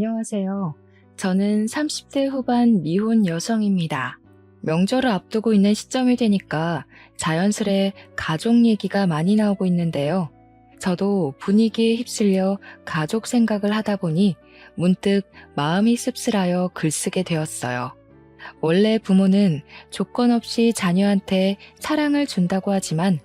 안녕하세요. 저는 30대 후반 미혼 여성입니다. 명절을 앞두고 있는 시점이 되니까 자연스레 가족 얘기가 많이 나오고 있는데요. 저도 분위기에 휩쓸려 가족 생각을 하다 보니 문득 마음이 씁쓸하여 글쓰게 되었어요. 원래 부모는 조건 없이 자녀한테 사랑을 준다고 하지만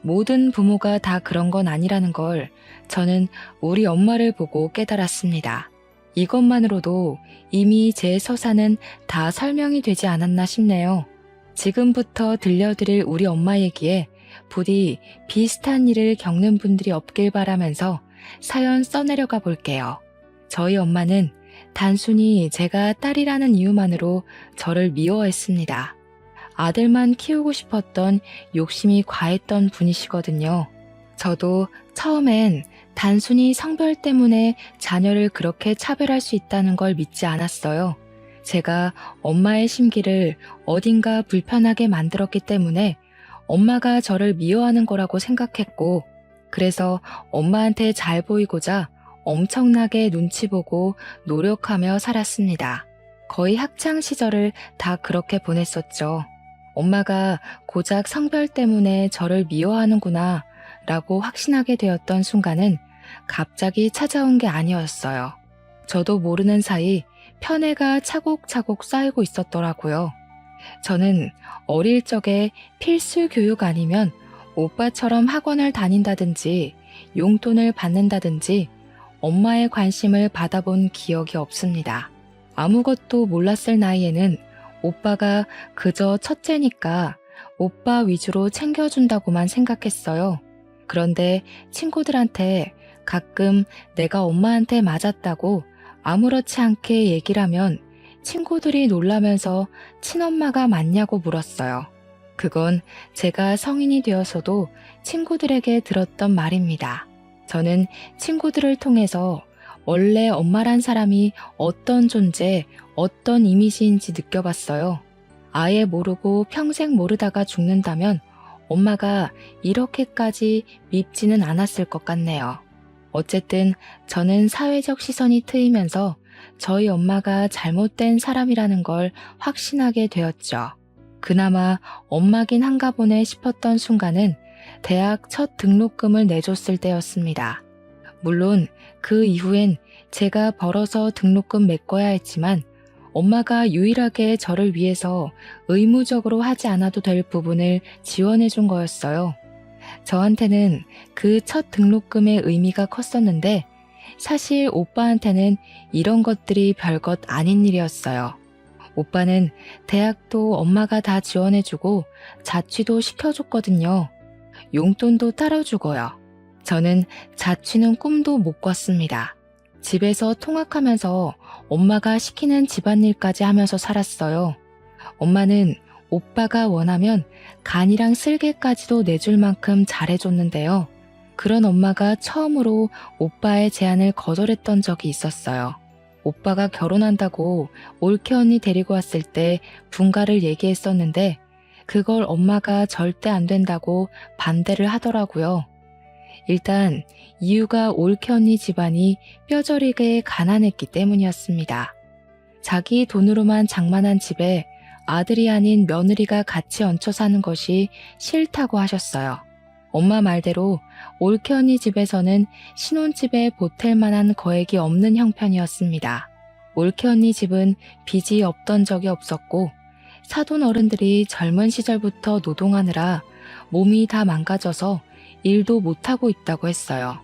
모든 부모가 다 그런 건 아니라는 걸 저는 우리 엄마를 보고 깨달았습니다. 이것만으로도 이미 제 서사는 다 설명이 되지 않았나 싶네요. 지금부터 들려드릴 우리 엄마 얘기에 부디 비슷한 일을 겪는 분들이 없길 바라면서 사연 써내려가 볼게요. 저희 엄마는 단순히 제가 딸이라는 이유만으로 저를 미워했습니다. 아들만 키우고 싶었던 욕심이 과했던 분이시거든요. 저도 처음엔 단순히 성별 때문에 자녀를 그렇게 차별할 수 있다는 걸 믿지 않았어요. 제가 엄마의 심기를 어딘가 불편하게 만들었기 때문에 엄마가 저를 미워하는 거라고 생각했고, 그래서 엄마한테 잘 보이고자 엄청나게 눈치 보고 노력하며 살았습니다. 거의 학창 시절을 다 그렇게 보냈었죠. 엄마가 고작 성별 때문에 저를 미워하는구나 라고 확신하게 되었던 순간은 갑자기 찾아온 게 아니었어요. 저도 모르는 사이 편애가 차곡차곡 쌓이고 있었더라고요. 저는 어릴 적에 필수 교육 아니면 오빠처럼 학원을 다닌다든지 용돈을 받는다든지 엄마의 관심을 받아본 기억이 없습니다. 아무것도 몰랐을 나이에는 오빠가 그저 첫째니까 오빠 위주로 챙겨준다고만 생각했어요. 그런데 친구들한테 가끔 내가 엄마한테 맞았다고 아무렇지 않게 얘기를 하면 친구들이 놀라면서 친엄마가 맞냐고 물었어요. 그건 제가 성인이 되어서도 친구들에게 들었던 말입니다. 저는 친구들을 통해서 원래 엄마란 사람이 어떤 존재, 어떤 이미지인지 느껴봤어요. 아예 모르고 평생 모르다가 죽는다면 엄마가 이렇게까지 밉지는 않았을 것 같네요. 어쨌든 저는 사회적 시선이 트이면서 저희 엄마가 잘못된 사람이라는 걸 확신하게 되었죠. 그나마 엄마긴 한가 보네 싶었던 순간은 대학 첫 등록금을 내줬을 때였습니다. 물론 그 이후엔 제가 벌어서 등록금 메꿔야 했지만 엄마가 유일하게 저를 위해서 의무적으로 하지 않아도 될 부분을 지원해 준 거였어요. 저한테는 그 첫 등록금의 의미가 컸었는데 사실 오빠한테는 이런 것들이 별것 아닌 일이었어요. 오빠는 대학도 엄마가 다 지원해주고 자취도 시켜줬거든요. 용돈도 따로 주고요. 저는 자취는 꿈도 못 꿨습니다. 집에서 통학하면서 엄마가 시키는 집안일까지 하면서 살았어요. 엄마는 오빠가 원하면 간이랑 쓸개까지도 내줄 만큼 잘해줬는데요. 그런 엄마가 처음으로 오빠의 제안을 거절했던 적이 있었어요. 오빠가 결혼한다고 올케 언니 데리고 왔을 때 분가를 얘기했었는데 그걸 엄마가 절대 안 된다고 반대를 하더라고요. 일단 이유가 올케 언니 집안이 뼈저리게 가난했기 때문이었습니다. 자기 돈으로만 장만한 집에 아들이 아닌 며느리가 같이 얹혀 사는 것이 싫다고 하셨어요. 엄마 말대로 올케 언니 집에서는 신혼집에 보탤 만한 거액이 없는 형편이었습니다. 올케 언니 집은 빚이 없던 적이 없었고 사돈 어른들이 젊은 시절부터 노동하느라 몸이 다 망가져서 일도 못하고 있다고 했어요.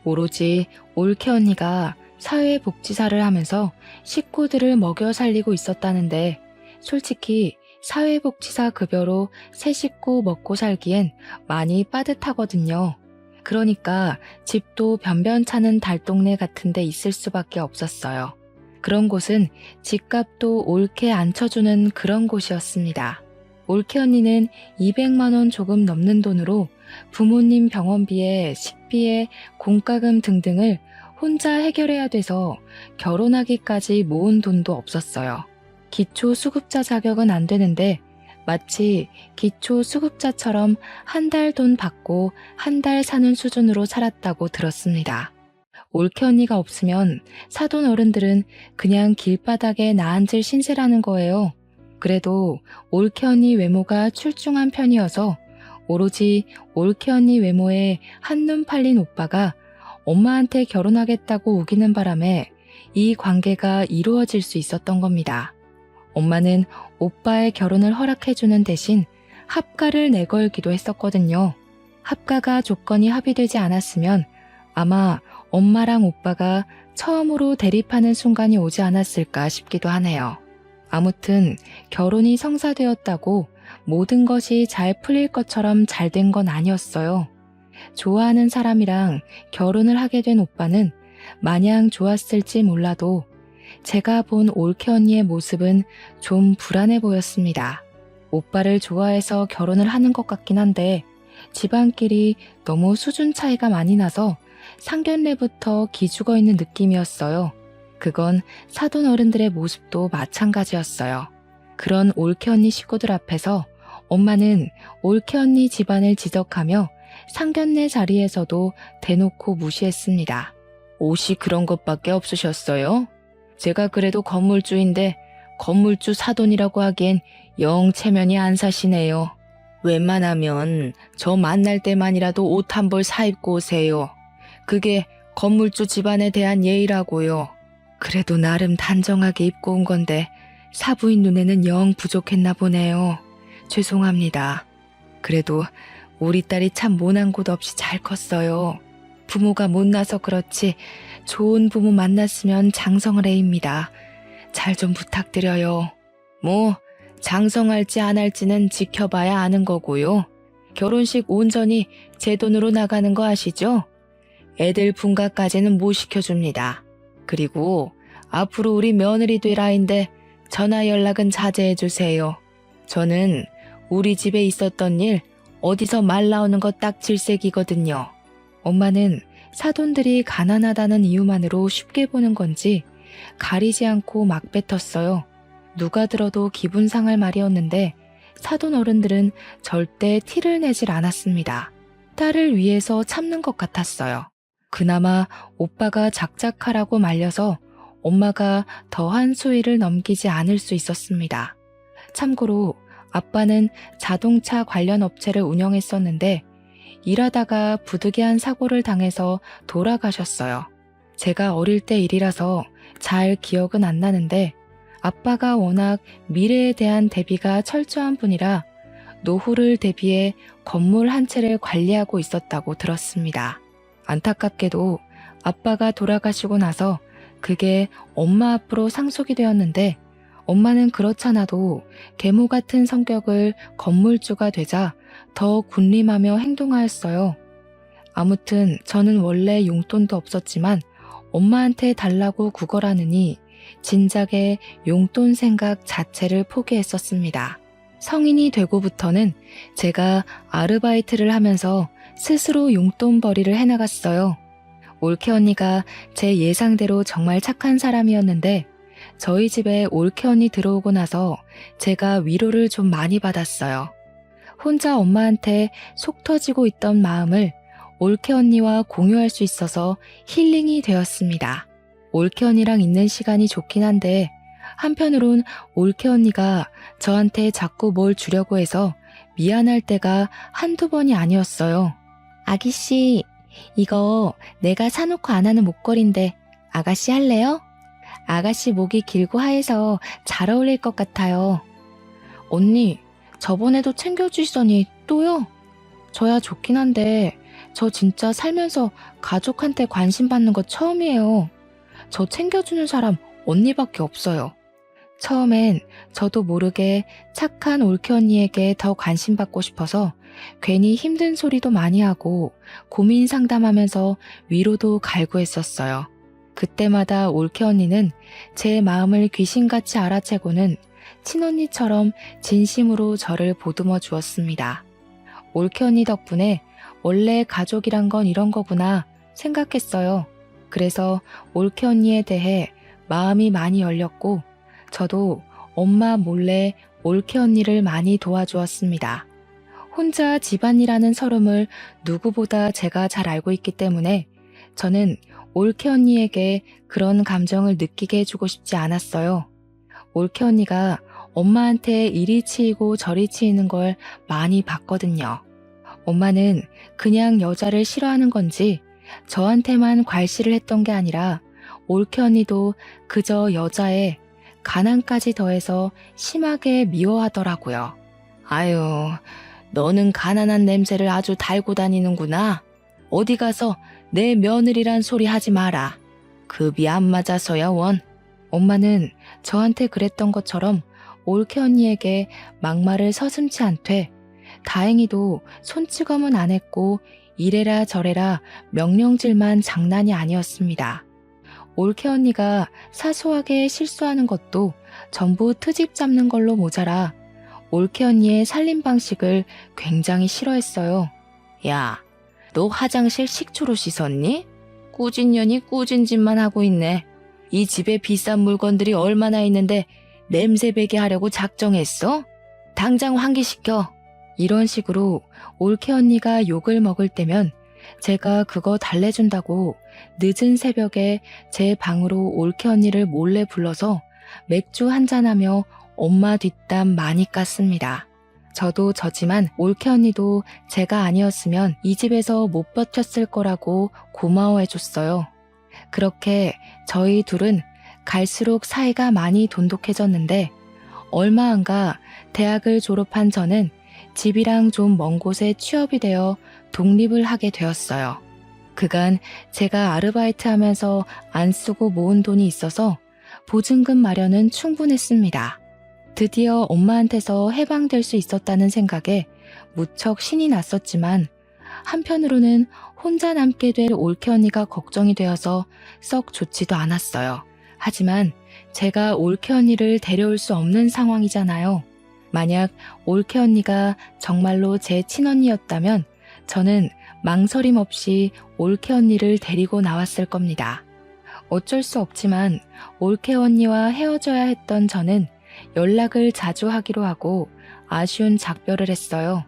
오로지 올케 언니가 사회복지사를 하면서 식구들을 먹여 살리고 있었다는데 솔직히 사회복지사 급여로 새 식구 먹고 살기엔 많이 빠듯하거든요. 그러니까 집도 변변찮은 달동네 같은 데 있을 수밖에 없었어요. 그런 곳은 집값도 옳게 안 쳐주는 그런 곳이었습니다. 올케 언니는 200만 원 조금 넘는 돈으로 부모님 병원비에 식비에 공과금 등등을 혼자 해결해야 돼서 결혼하기까지 모은 돈도 없었어요. 기초수급자 자격은 안 되는데 마치 기초수급자처럼 한 달 돈 받고 한 달 사는 수준으로 살았다고 들었습니다. 올케 언니가 없으면 사돈 어른들은 그냥 길바닥에 나앉을 신세라는 거예요. 그래도 올케 언니 외모가 출중한 편이어서 오로지 올케 언니 외모에 한눈 팔린 오빠가 엄마한테 결혼하겠다고 우기는 바람에 이 관계가 이루어질 수 있었던 겁니다. 엄마는 오빠의 결혼을 허락해주는 대신 합가를 내걸기도 했었거든요. 합가가 조건이 합의되지 않았으면 아마 엄마랑 오빠가 처음으로 대립하는 순간이 오지 않았을까 싶기도 하네요. 아무튼 결혼이 성사되었다고 모든 것이 잘 풀릴 것처럼 잘 된 건 아니었어요. 좋아하는 사람이랑 결혼을 하게 된 오빠는 마냥 좋았을지 몰라도 제가 본 올케 언니의 모습은 좀 불안해 보였습니다. 오빠를 좋아해서 결혼을 하는 것 같긴 한데 집안끼리 너무 수준 차이가 많이 나서 상견례부터 기죽어 있는 느낌이었어요. 그건 사돈 어른들의 모습도 마찬가지였어요. 그런 올케 언니 식구들 앞에서 엄마는 올케 언니 집안을 지적하며 상견례 자리에서도 대놓고 무시했습니다. 옷이 그런 것밖에 없으셨어요? 제가 그래도 건물주인데 건물주 사돈이라고 하기엔 영 체면이 안 사시네요. 웬만하면 저 만날 때만이라도 옷 한 벌 사입고 오세요. 그게 건물주 집안에 대한 예의라고요. 그래도 나름 단정하게 입고 온 건데 사부인 눈에는 영 부족했나 보네요. 죄송합니다. 그래도 우리 딸이 참 모난 곳 없이 잘 컸어요. 부모가 못나서 그렇지 좋은 부모 만났으면 장성을 해입니다. 잘 좀 부탁드려요. 뭐 장성할지 안 할지는 지켜봐야 아는 거고요. 결혼식 온전히 제 돈으로 나가는 거 아시죠? 애들 분가까지는 못 시켜줍니다. 그리고 앞으로 우리 며느리 될 아인데 전화 연락은 자제해 주세요. 저는 우리 집에 있었던 일 어디서 말 나오는 거 딱 질색이거든요. 엄마는 사돈들이 가난하다는 이유만으로 쉽게 보는 건지 가리지 않고 막 뱉었어요. 누가 들어도 기분 상할 말이었는데 사돈 어른들은 절대 티를 내질 않았습니다. 딸을 위해서 참는 것 같았어요. 그나마 오빠가 작작하라고 말려서 엄마가 더한 수위를 넘기지 않을 수 있었습니다. 참고로 아빠는 자동차 관련 업체를 운영했었는데 일하다가 부득이한 사고를 당해서 돌아가셨어요. 제가 어릴 때 일이라서 잘 기억은 안 나는데 아빠가 워낙 미래에 대한 대비가 철저한 분이라 노후를 대비해 건물 한 채를 관리하고 있었다고 들었습니다. 안타깝게도 아빠가 돌아가시고 나서 그게 엄마 앞으로 상속이 되었는데 엄마는 그렇잖아도 계모 같은 성격을 건물주가 되자 더 군림하며 행동하였어요. 아무튼 저는 원래 용돈도 없었지만 엄마한테 달라고 구걸하느니 진작에 용돈 생각 자체를 포기했었습니다. 성인이 되고부터는 제가 아르바이트를 하면서 스스로 용돈벌이를 해나갔어요. 올케 언니가 제 예상대로 정말 착한 사람이었는데 저희 집에 올케 언니 들어오고 나서 제가 위로를 좀 많이 받았어요. 혼자 엄마한테 속 터지고 있던 마음을 올케 언니와 공유할 수 있어서 힐링이 되었습니다. 올케 언니랑 있는 시간이 좋긴 한데 한편으론 올케 언니가 저한테 자꾸 뭘 주려고 해서 미안할 때가 한두 번이 아니었어요. 아기씨, 이거 내가 사놓고 안 하는 목걸이인데 아가씨 할래요? 아가씨 목이 길고 하얘서 잘 어울릴 것 같아요. 언니, 저번에도 챙겨주시더니 또요? 저야 좋긴 한데 저 진짜 살면서 가족한테 관심 받는 거 처음이에요. 저 챙겨주는 사람 언니밖에 없어요. 처음엔 저도 모르게 착한 올케 언니에게 더 관심 받고 싶어서 괜히 힘든 소리도 많이 하고 고민 상담하면서 위로도 갈구했었어요. 그때마다 올케 언니는 제 마음을 귀신같이 알아채고는 친언니처럼 진심으로 저를 보듬어 주었습니다. 올케 언니 덕분에 원래 가족이란 건 이런 거구나 생각했어요. 그래서 올케 언니에 대해 마음이 많이 열렸고 저도 엄마 몰래 올케 언니를 많이 도와주었습니다. 혼자 집안이라는 서름을 누구보다 제가 잘 알고 있기 때문에 저는 올케 언니에게 그런 감정을 느끼게 해주고 싶지 않았어요. 올케 언니가 엄마한테 이리 치이고 저리 치이는 걸 많이 봤거든요. 엄마는 그냥 여자를 싫어하는 건지 저한테만 괄시를 했던 게 아니라 올케 언니도 그저 여자에 가난까지 더해서 심하게 미워하더라고요. 아유, 너는 가난한 냄새를 아주 달고 다니는구나. 어디 가서 내 며느리란 소리 하지 마라. 급이 안 맞아서야 원. 엄마는 저한테 그랬던 것처럼 올케 언니에게 막말을 서슴지 않되 다행히도 손찌검은 안 했고 이래라 저래라 명령질만 장난이 아니었습니다. 올케 언니가 사소하게 실수하는 것도 전부 트집 잡는 걸로 모자라 올케 언니의 살림 방식을 굉장히 싫어했어요. 야, 너 화장실 식초로 씻었니? 꾸진 년이 꾸진 짓만 하고 있네. 이 집에 비싼 물건들이 얼마나 있는데 냄새 배게 하려고 작정했어? 당장 환기시켜. 이런 식으로 올케 언니가 욕을 먹을 때면 제가 그거 달래준다고 늦은 새벽에 제 방으로 올케 언니를 몰래 불러서 맥주 한잔하며 엄마 뒷담 많이 깠습니다. 저도 저지만 올케 언니도 제가 아니었으면 이 집에서 못 버텼을 거라고 고마워해줬어요. 그렇게 저희 둘은 갈수록 사이가 많이 돈독해졌는데 얼마 안 가 대학을 졸업한 저는 집이랑 좀 먼 곳에 취업이 되어 독립을 하게 되었어요. 그간 제가 아르바이트 하면서 안 쓰고 모은 돈이 있어서 보증금 마련은 충분했습니다. 드디어 엄마한테서 해방될 수 있었다는 생각에 무척 신이 났었지만 한편으로는 혼자 남게 될 올케 언니가 걱정이 되어서 썩 좋지도 않았어요. 하지만 제가 올케 언니를 데려올 수 없는 상황이잖아요. 만약 올케 언니가 정말로 제 친언니였다면 저는 망설임 없이 올케 언니를 데리고 나왔을 겁니다. 어쩔 수 없지만 올케 언니와 헤어져야 했던 저는 연락을 자주 하기로 하고 아쉬운 작별을 했어요.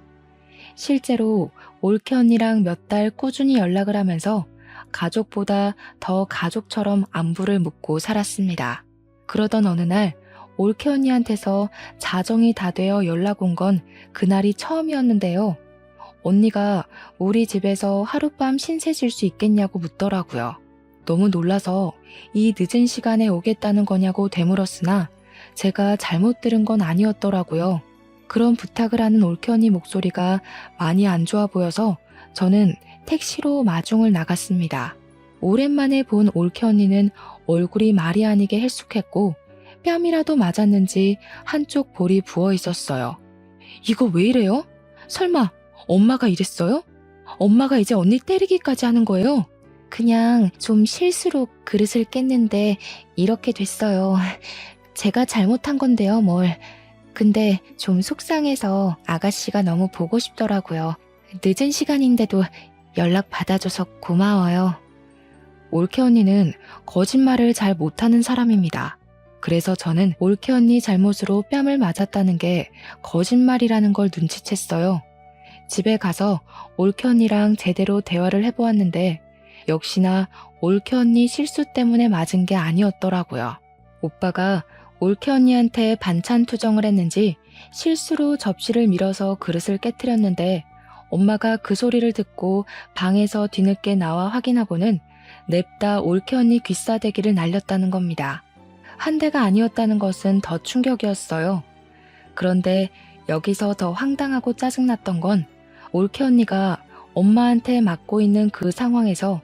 실제로 올케 언니랑 몇 달 꾸준히 연락을 하면서 가족보다 더 가족처럼 안부를 묻고 살았습니다. 그러던 어느 날 올케 언니한테서 자정이 다 되어 연락 온 건 그날이 처음이었는데요. 언니가 우리 집에서 하룻밤 신세 질 수 있겠냐고 묻더라고요. 너무 놀라서 이 늦은 시간에 오겠다는 거냐고 되물었으나 제가 잘못 들은 건 아니었더라고요. 그런 부탁을 하는 올케 언니 목소리가 많이 안 좋아 보여서 저는 택시로 마중을 나갔습니다. 오랜만에 본 올케 언니는 얼굴이 말이 아니게 헬쑥했고 뺨이라도 맞았는지 한쪽 볼이 부어 있었어요. 이거 왜 이래요? 설마 엄마가 이랬어요? 엄마가 이제 언니 때리기까지 하는 거예요? 그냥 좀 실수로 그릇을 깼는데 이렇게 됐어요. 제가 잘못한 건데요, 뭘. 근데 좀 속상해서 아가씨가 너무 보고 싶더라고요. 늦은 시간인데도 연락 받아줘서 고마워요. 올케 언니는 거짓말을 잘 못하는 사람입니다. 그래서 저는 올케 언니 잘못으로 뺨을 맞았다는 게 거짓말이라는 걸 눈치챘어요. 집에 가서 올케 언니랑 제대로 대화를 해보았는데 역시나 올케 언니 실수 때문에 맞은 게 아니었더라고요. 오빠가 올케 언니한테 반찬 투정을 했는지 실수로 접시를 밀어서 그릇을 깨트렸는데 엄마가 그 소리를 듣고 방에서 뒤늦게 나와 확인하고는 냅다 올케 언니 귀싸대기를 날렸다는 겁니다. 한 대가 아니었다는 것은 더 충격이었어요. 그런데 여기서 더 황당하고 짜증났던 건 올케 언니가 엄마한테 맞고 있는 그 상황에서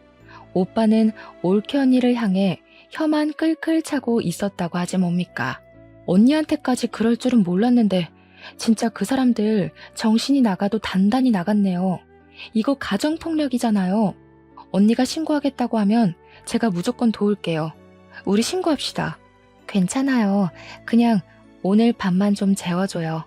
오빠는 올케 언니를 향해 혀만 끌끌 차고 있었다고 하지 뭡니까. 언니한테까지 그럴 줄은 몰랐는데 진짜 그 사람들 정신이 나가도 단단히 나갔네요. 이거 가정폭력이잖아요. 언니가 신고하겠다고 하면 제가 무조건 도울게요. 우리 신고합시다. 괜찮아요. 그냥 오늘 밤만 좀 재워줘요.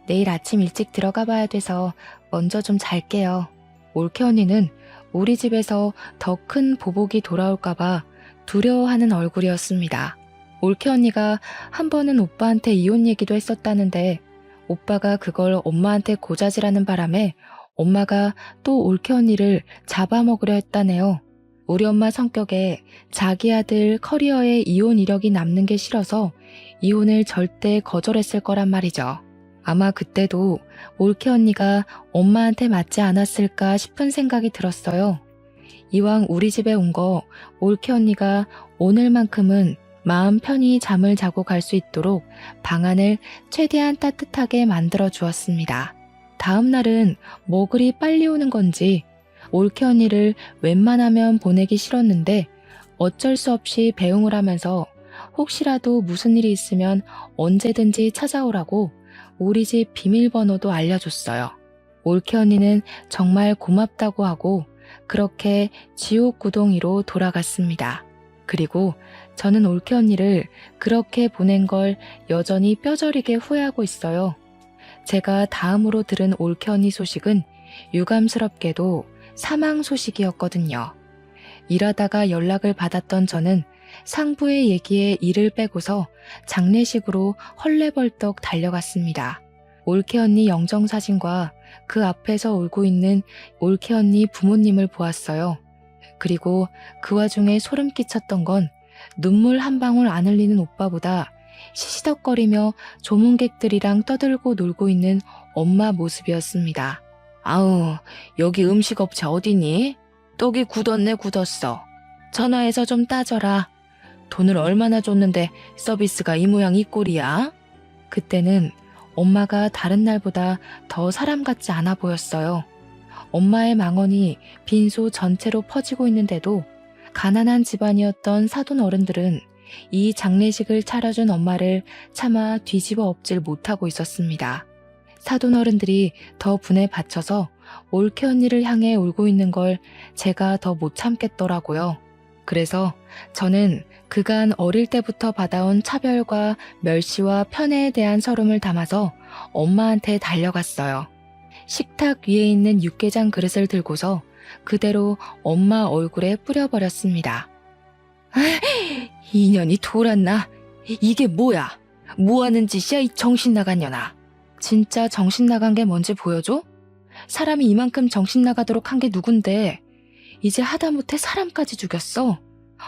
내일 아침 일찍 들어가 봐야 돼서 먼저 좀 잘게요. 올케 언니는 우리 집에서 더 큰 보복이 돌아올까봐 두려워하는 얼굴이었습니다. 올케 언니가 한 번은 오빠한테 이혼 얘기도 했었다는데 오빠가 그걸 엄마한테 고자질하는 바람에 엄마가 또 올케 언니를 잡아먹으려 했다네요. 우리 엄마 성격에 자기 아들 커리어에 이혼 이력이 남는 게 싫어서 이혼을 절대 거절했을 거란 말이죠. 아마 그때도 올케 언니가 엄마한테 맞지 않았을까 싶은 생각이 들었어요. 이왕 우리 집에 온 거 올케 언니가 오늘만큼은 마음 편히 잠을 자고 갈 수 있도록 방안을 최대한 따뜻하게 만들어 주었습니다. 다음 날은 뭐 그리 빨리 오는 건지 올케 언니를 웬만하면 보내기 싫었는데 어쩔 수 없이 배웅을 하면서 혹시라도 무슨 일이 있으면 언제든지 찾아오라고 우리 집 비밀번호도 알려줬어요. 올케 언니는 정말 고맙다고 하고 그렇게 지옥구동이로 돌아갔습니다. 그리고 저는 올케 언니를 그렇게 보낸 걸 여전히 뼈저리게 후회하고 있어요. 제가 다음으로 들은 올케 언니 소식은 유감스럽게도 사망 소식이었거든요. 일하다가 연락을 받았던 저는 상부의 얘기에 이를 빼고서 장례식으로 헐레벌떡 달려갔습니다. 올케 언니 영정사진과 그 앞에서 울고 있는 올케 언니 부모님을 보았어요. 그리고 그 와중에 소름 끼쳤던 건 눈물 한 방울 안 흘리는 오빠보다 시시덕거리며 조문객들이랑 떠들고 놀고 있는 엄마 모습이었습니다. 아우, 여기 음식업체 어디니? 떡이 굳었네 굳었어. 전화해서 좀 따져라. 돈을 얼마나 줬는데 서비스가 이 모양 이 꼴이야? 그때는 엄마가 다른 날보다 더 사람 같지 않아 보였어요. 엄마의 망언이 빈소 전체로 퍼지고 있는데도 가난한 집안이었던 사돈 어른들은 이 장례식을 차려준 엄마를 차마 뒤집어 엎질 못하고 있었습니다. 사돈 어른들이 더 분에 받쳐서 올케 언니를 향해 울고 있는 걸 제가 더 못 참겠더라고요. 그래서 저는 그간 어릴 때부터 받아온 차별과 멸시와 편애에 대한 서름을 담아서 엄마한테 달려갔어요. 식탁 위에 있는 육개장 그릇을 들고서 그대로 엄마 얼굴에 뿌려버렸습니다. 이년이 돌았나? 이게 뭐야? 뭐하는 짓이야 이 정신 나간 년아. 진짜 정신 나간 게 뭔지 보여줘? 사람이 이만큼 정신 나가도록 한 게 누군데 이제 하다못해 사람까지 죽였어.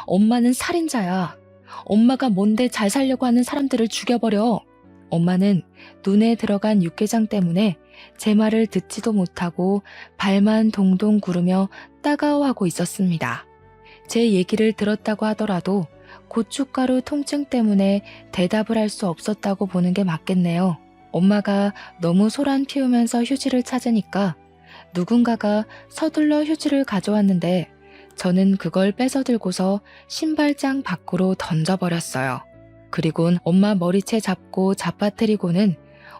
엄마는 살인자야. 엄마가 뭔데 잘 살려고 하는 사람들을 죽여버려. 엄마는 눈에 들어간 육개장 때문에 제 말을 듣지도 못하고 발만 동동 구르며 따가워하고 있었습니다. 제 얘기를 들었다고 하더라도 고춧가루 통증 때문에 대답을 할 수 없었다고 보는 게 맞겠네요. 엄마가 너무 소란 피우면서 휴지를 찾으니까 누군가가 서둘러 휴지를 가져왔는데 저는 그걸 뺏어 들고서 신발장 밖으로 던져버렸어요. 그리곤 엄마 머리채 잡고 잡아뜨리고는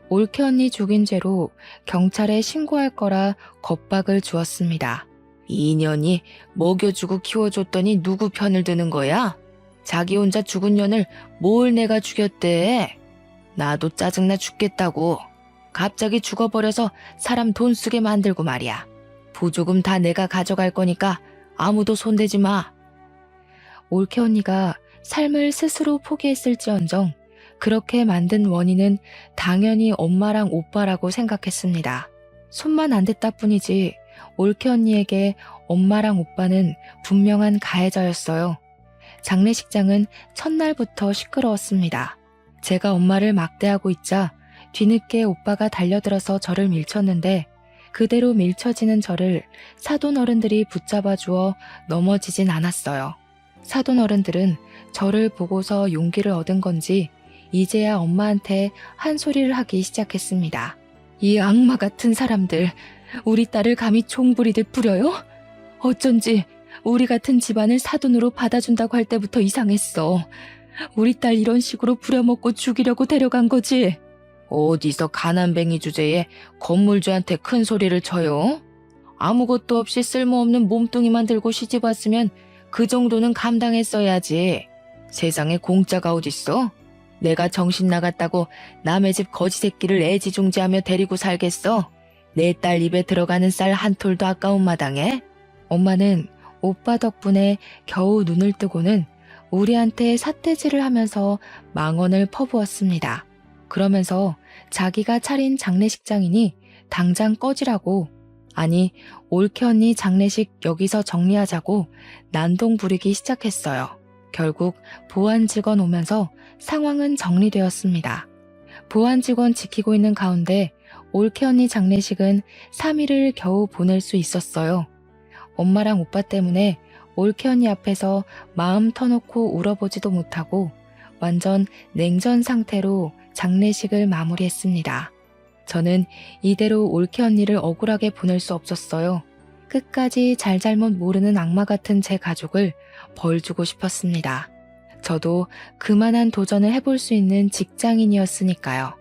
올케 언니 죽인 죄로 경찰에 신고할 거라 겁박을 주었습니다. 이 년이 먹여주고 키워줬더니 누구 편을 드는 거야? 자기 혼자 죽은 년을 뭘 내가 죽였대? 나도 짜증나 죽겠다고. 갑자기 죽어버려서 사람 돈 쓰게 만들고 말이야. 보조금 다 내가 가져갈 거니까 아무도 손대지 마. 올케 언니가 삶을 스스로 포기했을지언정 그렇게 만든 원인은 당연히 엄마랑 오빠라고 생각했습니다. 손만 안 댔다 뿐이지 올케 언니에게 엄마랑 오빠는 분명한 가해자였어요. 장례식장은 첫날부터 시끄러웠습니다. 제가 엄마를 막대하고 있자 뒤늦게 오빠가 달려들어서 저를 밀쳤는데 그대로 밀쳐지는 저를 사돈 어른들이 붙잡아 주어 넘어지진 않았어요. 사돈 어른들은 저를 보고서 용기를 얻은 건지 이제야 엄마한테 한 소리를 하기 시작했습니다. 이 악마 같은 사람들, 우리 딸을 감히 총 부리듯 부려요? 어쩐지 우리 같은 집안을 사돈으로 받아준다고 할 때부터 이상했어. 우리 딸 이런 식으로 부려먹고 죽이려고 데려간 거지. 어디서 가난뱅이 주제에 건물주한테 큰 소리를 쳐요? 아무것도 없이 쓸모없는 몸뚱이만 들고 시집 왔으면 그 정도는 감당했어야지. 세상에 공짜가 어딨어? 내가 정신 나갔다고 남의 집 거지 새끼를 애지중지하며 데리고 살겠어? 내 딸 입에 들어가는 쌀 한 톨도 아까운 마당에? 엄마는 오빠 덕분에 겨우 눈을 뜨고는 우리한테 삿대질을 하면서 망언을 퍼부었습니다. 그러면서 자기가 차린 장례식장이니 당장 꺼지라고 아니, 올케 언니 장례식 여기서 정리하자고 난동 부리기 시작했어요. 결국 보안 직원 오면서 상황은 정리되었습니다. 보안 직원 지키고 있는 가운데 올케 언니 장례식은 3일을 겨우 보낼 수 있었어요. 엄마랑 오빠 때문에 올케 언니 앞에서 마음 터놓고 울어보지도 못하고 완전 냉전 상태로 장례식을 마무리했습니다. 저는 이대로 올케 언니를 억울하게 보낼 수 없었어요. 끝까지 잘잘못 모르는 악마 같은 제 가족을 벌 주고 싶었습니다. 저도 그만한 도전을 해볼 수 있는 직장인이었으니까요.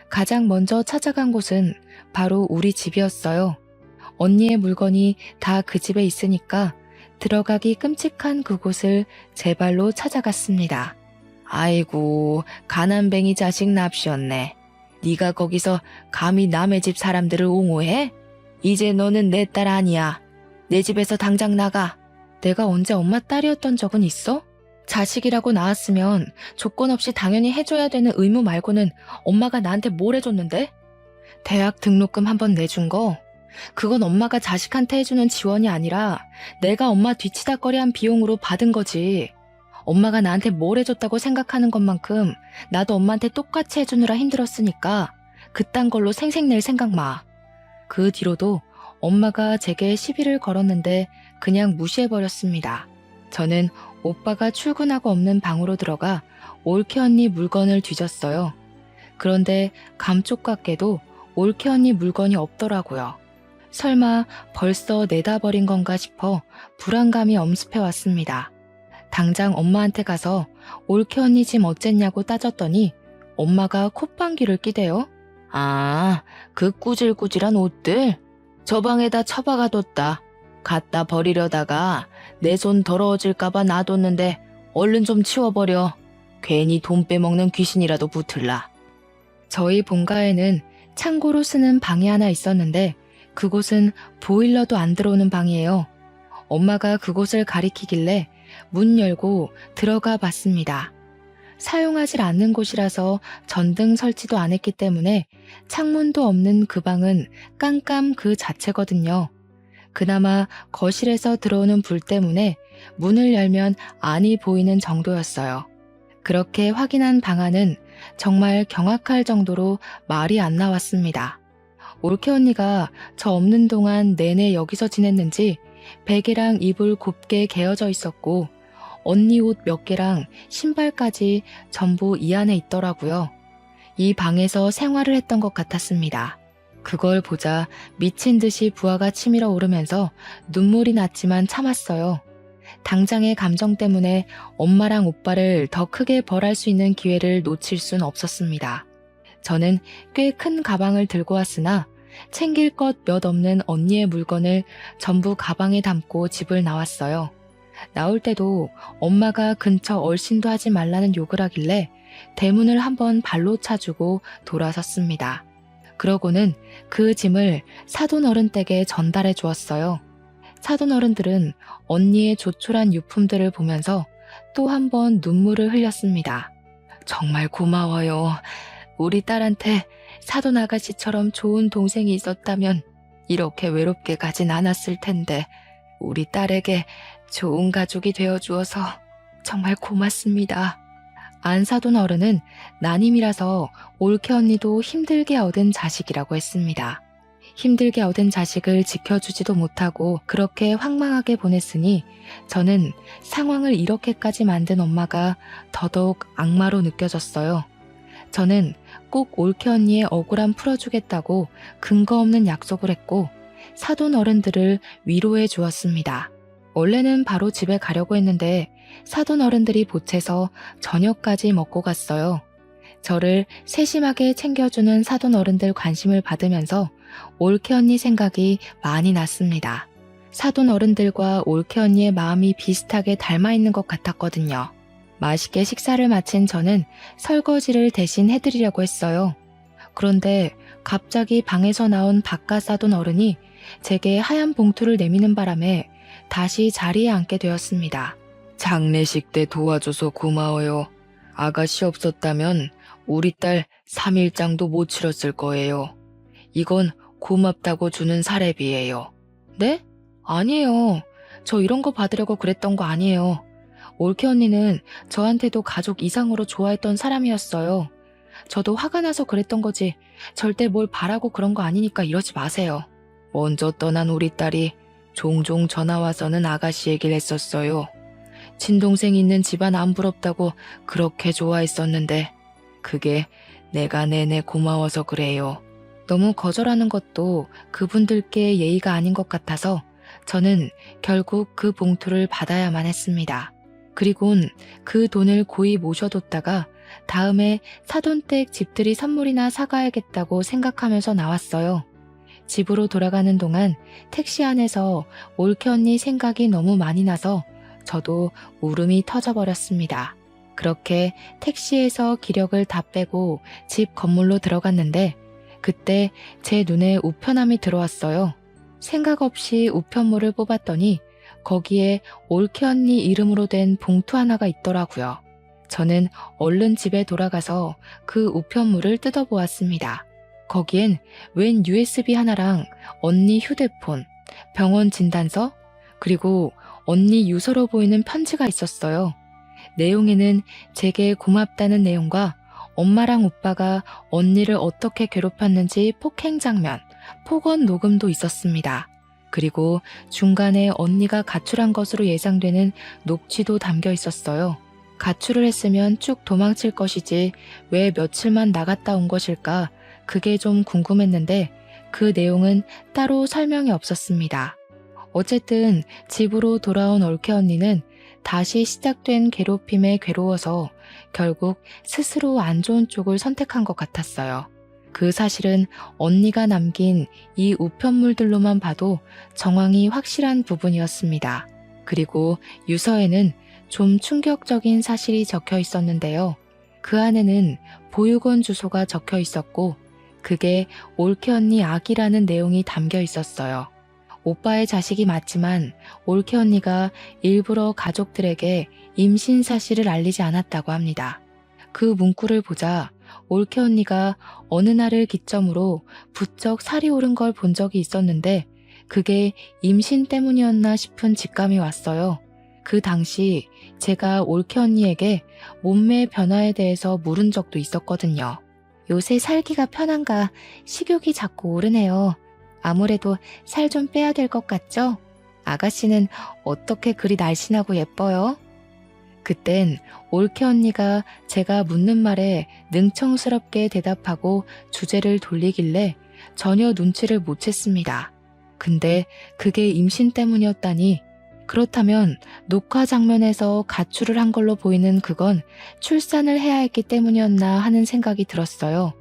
가장 먼저 찾아간 곳은 바로 우리 집이었어요. 언니의 물건이 다 그 집에 있으니까 들어가기 끔찍한 그곳을 제 발로 찾아갔습니다. 아이고, 가난뱅이 자식 납시였네. 네가 거기서 감히 남의 집 사람들을 옹호해? 이제 너는 내 딸 아니야. 내 집에서 당장 나가. 내가 언제 엄마 딸이었던 적은 있어? 자식이라고 낳았으면 조건 없이 당연히 해줘야 되는 의무 말고는 엄마가 나한테 뭘 해줬는데? 대학 등록금 한번 내준 거? 그건 엄마가 자식한테 해주는 지원이 아니라 내가 엄마 뒤치다꺼리한 비용으로 받은 거지. 엄마가 나한테 뭘 해줬다고 생각하는 것만큼 나도 엄마한테 똑같이 해주느라 힘들었으니까 그딴 걸로 생색낼 생각 마. 그 뒤로도 엄마가 제게 시비를 걸었는데 그냥 무시해버렸습니다. 저는 오빠가 출근하고 없는 방으로 들어가 올케 언니 물건을 뒤졌어요. 그런데 감쪽같게도 올케 언니 물건이 없더라고요. 설마 벌써 내다 버린 건가 싶어 불안감이 엄습해왔습니다. 당장 엄마한테 가서 올케 언니 짐 어쨌냐고 따졌더니 엄마가 콧방귀를 끼대요. 아, 그 꾸질꾸질한 옷들? 저 방에다 처박아뒀다. 갖다 버리려다가 내 손 더러워질까봐 놔뒀는데 얼른 좀 치워버려. 괜히 돈 빼먹는 귀신이라도 붙을라. 저희 본가에는 창고로 쓰는 방이 하나 있었는데 그곳은 보일러도 안 들어오는 방이에요. 엄마가 그곳을 가리키길래 문 열고 들어가 봤습니다. 사용하지 않는 곳이라서 전등 설치도 안 했기 때문에 창문도 없는 그 방은 깜깜 그 자체거든요. 그나마 거실에서 들어오는 불 때문에 문을 열면 안이 보이는 정도였어요. 그렇게 확인한 방 안은 정말 경악할 정도로 말이 안 나왔습니다. 올케 언니가 저 없는 동안 내내 여기서 지냈는지 베개랑 이불 곱게 개어져 있었고 언니 옷 몇 개랑 신발까지 전부 이 안에 있더라고요. 이 방에서 생활을 했던 것 같았습니다. 그걸 보자 미친 듯이 부하가 치밀어 오르면서 눈물이 났지만 참았어요. 당장의 감정 때문에 엄마랑 오빠를 더 크게 벌할 수 있는 기회를 놓칠 순 없었습니다. 저는 꽤 큰 가방을 들고 왔으나 챙길 것 몇 없는 언니의 물건을 전부 가방에 담고 집을 나왔어요. 나올 때도 엄마가 근처 얼씬도 하지 말라는 욕을 하길래 대문을 한번 발로 차주고 돌아섰습니다. 그러고는 그 짐을 사돈어른 댁에 전달해 주었어요. 사돈어른들은 언니의 조촐한 유품들을 보면서 또 한 번 눈물을 흘렸습니다. 정말 고마워요. 우리 딸한테 사돈 아가씨처럼 좋은 동생이 있었다면 이렇게 외롭게 가진 않았을 텐데 우리 딸에게 좋은 가족이 되어주어서 정말 고맙습니다. 안사돈 어른은 난임이라서 올케 언니도 힘들게 얻은 자식이라고 했습니다. 힘들게 얻은 자식을 지켜주지도 못하고 그렇게 황망하게 보냈으니 저는 상황을 이렇게까지 만든 엄마가 더더욱 악마로 느껴졌어요. 저는 꼭 올케 언니의 억울함 풀어주겠다고 근거 없는 약속을 했고 사돈 어른들을 위로해 주었습니다. 원래는 바로 집에 가려고 했는데 사돈 어른들이 보채서 저녁까지 먹고 갔어요. 저를 세심하게 챙겨주는 사돈 어른들 관심을 받으면서 올케 언니 생각이 많이 났습니다. 사돈 어른들과 올케 언니의 마음이 비슷하게 닮아 있는 것 같았거든요. 맛있게 식사를 마친 저는 설거지를 대신 해드리려고 했어요. 그런데 갑자기 방에서 나온 바깥 사돈 어른이 제게 하얀 봉투를 내미는 바람에 다시 자리에 앉게 되었습니다. 장례식 때 도와줘서 고마워요. 아가씨 없었다면 우리 딸 3일장도 못 치렀을 거예요. 이건 고맙다고 주는 사례비예요. 네? 아니에요. 저 이런 거 받으려고 그랬던 거 아니에요. 올케 언니는 저한테도 가족 이상으로 좋아했던 사람이었어요. 저도 화가 나서 그랬던 거지. 절대 뭘 바라고 그런 거 아니니까 이러지 마세요. 먼저 떠난 우리 딸이 종종 전화 와서는 아가씨 얘기를 했었어요. 친동생 있는 집안 안 부럽다고 그렇게 좋아했었는데 그게 내가 내내 고마워서 그래요. 너무 거절하는 것도 그분들께 예의가 아닌 것 같아서 저는 결국 그 봉투를 받아야만 했습니다. 그리곤 그 돈을 고이 모셔뒀다가 다음에 사돈댁 집들이 선물이나 사가야겠다고 생각하면서 나왔어요. 집으로 돌아가는 동안 택시 안에서 올케 언니 생각이 너무 많이 나서 저도 울음이 터져버렸습니다. 그렇게 택시에서 기력을 다 빼고 집 건물로 들어갔는데 그때 제 눈에 우편함이 들어왔어요. 생각 없이 우편물을 뽑았더니 거기에 올케 언니 이름으로 된 봉투 하나가 있더라고요. 저는 얼른 집에 돌아가서 그 우편물을 뜯어보았습니다. 거기엔 웬 USB 하나랑 언니 휴대폰, 병원 진단서, 그리고 언니 유서로 보이는 편지가 있었어요. 내용에는 제게 고맙다는 내용과 엄마랑 오빠가 언니를 어떻게 괴롭혔는지 폭행 장면, 폭언 녹음도 있었습니다. 그리고 중간에 언니가 가출한 것으로 예상되는 녹취도 담겨 있었어요. 가출을 했으면 쭉 도망칠 것이지 왜 며칠만 나갔다 온 것일까? 그게 좀 궁금했는데 그 내용은 따로 설명이 없었습니다. 어쨌든 집으로 돌아온 올케 언니는 다시 시작된 괴롭힘에 괴로워서 결국 스스로 안 좋은 쪽을 선택한 것 같았어요. 그 사실은 언니가 남긴 이 우편물들로만 봐도 정황이 확실한 부분이었습니다. 그리고 유서에는 좀 충격적인 사실이 적혀 있었는데요. 그 안에는 보육원 주소가 적혀 있었고 그게 올케 언니 아기라는 내용이 담겨 있었어요. 오빠의 자식이 맞지만 올케 언니가 일부러 가족들에게 임신 사실을 알리지 않았다고 합니다. 그 문구를 보자 올케 언니가 어느 날을 기점으로 부쩍 살이 오른 걸 본 적이 있었는데 그게 임신 때문이었나 싶은 직감이 왔어요. 그 당시 제가 올케 언니에게 몸매 변화에 대해서 물은 적도 있었거든요. 요새 살기가 편한가 식욕이 자꾸 오르네요. 아무래도 살 좀 빼야 될 것 같죠? 아가씨는 어떻게 그리 날씬하고 예뻐요? 그땐 올케 언니가 제가 묻는 말에 능청스럽게 대답하고 주제를 돌리길래 전혀 눈치를 못 챘습니다. 근데 그게 임신 때문이었다니 그렇다면 녹화 장면에서 가출을 한 걸로 보이는 그건 출산을 해야 했기 때문이었나 하는 생각이 들었어요.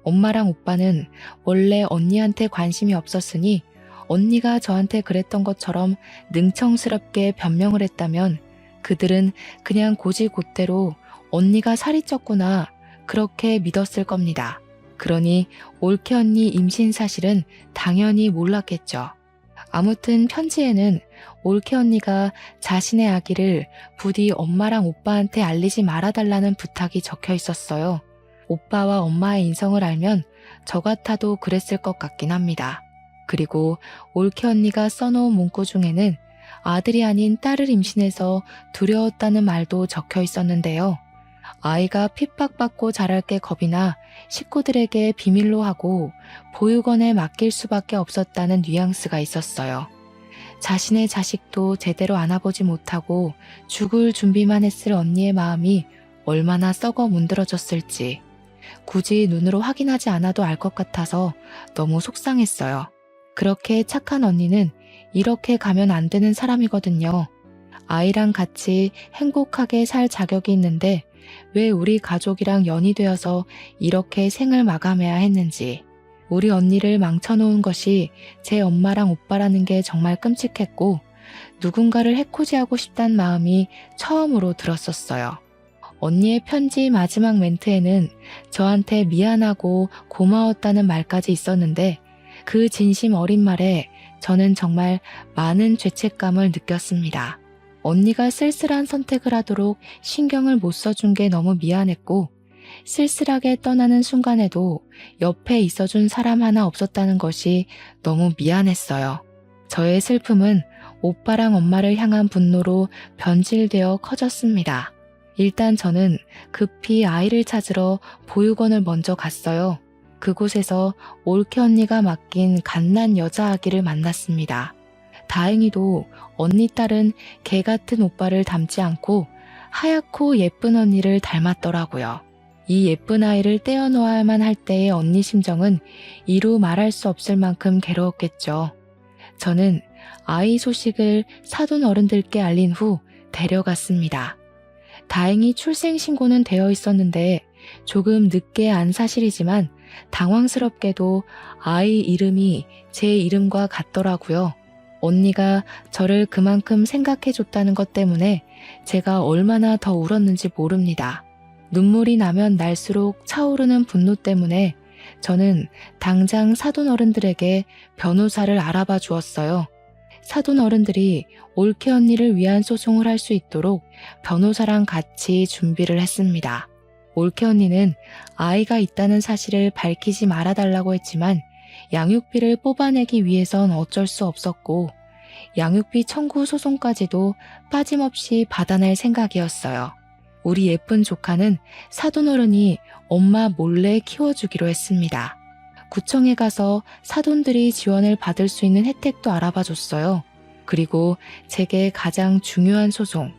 엄마랑 오빠는 원래 언니한테 관심이 없었으니 언니가 저한테 그랬던 것처럼 능청스럽게 변명을 했다면 그들은 그냥 곧이곧대로 언니가 살이 쪘구나 그렇게 믿었을 겁니다. 그러니 올케 언니 임신 사실은 당연히 몰랐겠죠. 아무튼 편지에는 올케 언니가 자신의 아기를 부디 엄마랑 오빠한테 알리지 말아달라는 부탁이 적혀 있었어요. 오빠와 엄마의 인성을 알면 저 같아도 그랬을 것 같긴 합니다. 그리고 올케 언니가 써놓은 문구 중에는 아들이 아닌 딸을 임신해서 두려웠다는 말도 적혀 있었는데요. 아이가 핍박받고 자랄 게 겁이 나 식구들에게 비밀로 하고 보육원에 맡길 수밖에 없었다는 뉘앙스가 있었어요. 자신의 자식도 제대로 안아보지 못하고 죽을 준비만 했을 언니의 마음이 얼마나 썩어 문드러졌을지 굳이 눈으로 확인하지 않아도 알 것 같아서 너무 속상했어요. 그렇게 착한 언니는 이렇게 가면 안 되는 사람이거든요. 아이랑 같이 행복하게 살 자격이 있는데 왜 우리 가족이랑 연이 되어서 이렇게 생을 마감해야 했는지, 우리 언니를 망쳐놓은 것이 제 엄마랑 오빠라는 게 정말 끔찍했고 누군가를 해코지하고 싶다는 마음이 처음으로 들었었어요. 언니의 편지 마지막 멘트에는 저한테 미안하고 고마웠다는 말까지 있었는데 그 진심 어린 말에 저는 정말 많은 죄책감을 느꼈습니다. 언니가 쓸쓸한 선택을 하도록 신경을 못 써준 게 너무 미안했고 쓸쓸하게 떠나는 순간에도 옆에 있어준 사람 하나 없었다는 것이 너무 미안했어요. 저의 슬픔은 오빠랑 엄마를 향한 분노로 변질되어 커졌습니다. 일단 저는 급히 아이를 찾으러 보육원을 먼저 갔어요. 그곳에서 올케 언니가 맡긴 갓난 여자 아기를 만났습니다. 다행히도 언니 딸은 개 같은 오빠를 닮지 않고 하얗고 예쁜 언니를 닮았더라고요. 이 예쁜 아이를 떼어놓아야만 할 때의 언니 심정은 이루 말할 수 없을 만큼 괴로웠겠죠. 저는 아이 소식을 사돈 어른들께 알린 후 데려갔습니다. 다행히 출생신고는 되어 있었는데 조금 늦게 안 사실이지만 당황스럽게도 아이 이름이 제 이름과 같더라고요. 언니가 저를 그만큼 생각해줬다는 것 때문에 제가 얼마나 더 울었는지 모릅니다. 눈물이 나면 날수록 차오르는 분노 때문에 저는 당장 사돈 어른들에게 변호사를 알아봐 주었어요. 사돈 어른들이 올케 언니를 위한 소송을 할 수 있도록 변호사랑 같이 준비를 했습니다. 올케 언니는 아이가 있다는 사실을 밝히지 말아달라고 했지만 양육비를 뽑아내기 위해선 어쩔 수 없었고 양육비 청구 소송까지도 빠짐없이 받아낼 생각이었어요. 우리 예쁜 조카는 사돈 어른이 엄마 몰래 키워주기로 했습니다. 구청에 가서 사돈들이 지원을 받을 수 있는 혜택도 알아봐 줬어요. 그리고 제게 가장 중요한 소송,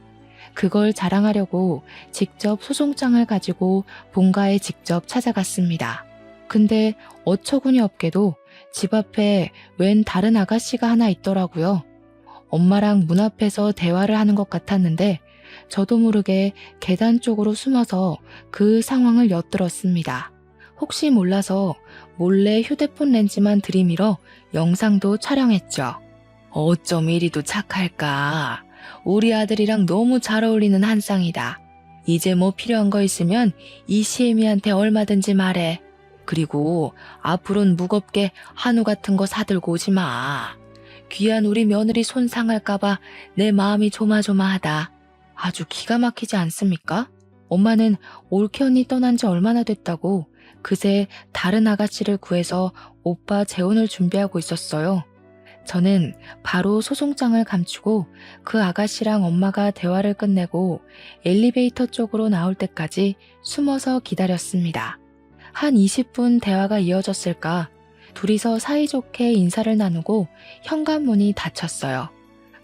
그걸 자랑하려고 직접 소송장을 가지고 본가에 직접 찾아갔습니다. 근데 어처구니 없게도 집 앞에 웬 다른 아가씨가 하나 있더라고요. 엄마랑 문 앞에서 대화를 하는 것 같았는데 저도 모르게 계단 쪽으로 숨어서 그 상황을 엿들었습니다. 혹시 몰라서 몰래 휴대폰 렌즈만 들이밀어 영상도 촬영했죠. 어쩜 이리도 착할까. 우리 아들이랑 너무 잘 어울리는 한 쌍이다. 이제 뭐 필요한 거 있으면 이 시애미한테 얼마든지 말해. 그리고 앞으로는 무겁게 한우 같은 거 사들고 오지 마. 귀한 우리 며느리 손 상할까봐 내 마음이 조마조마하다. 아주 기가 막히지 않습니까? 엄마는 올케 언니 떠난 지 얼마나 됐다고 그새 다른 아가씨를 구해서 오빠 재혼을 준비하고 있었어요. 저는 바로 소송장을 감추고 그 아가씨랑 엄마가 대화를 끝내고 엘리베이터 쪽으로 나올 때까지 숨어서 기다렸습니다. 한 20분 대화가 이어졌을까 둘이서 사이좋게 인사를 나누고 현관문이 닫혔어요.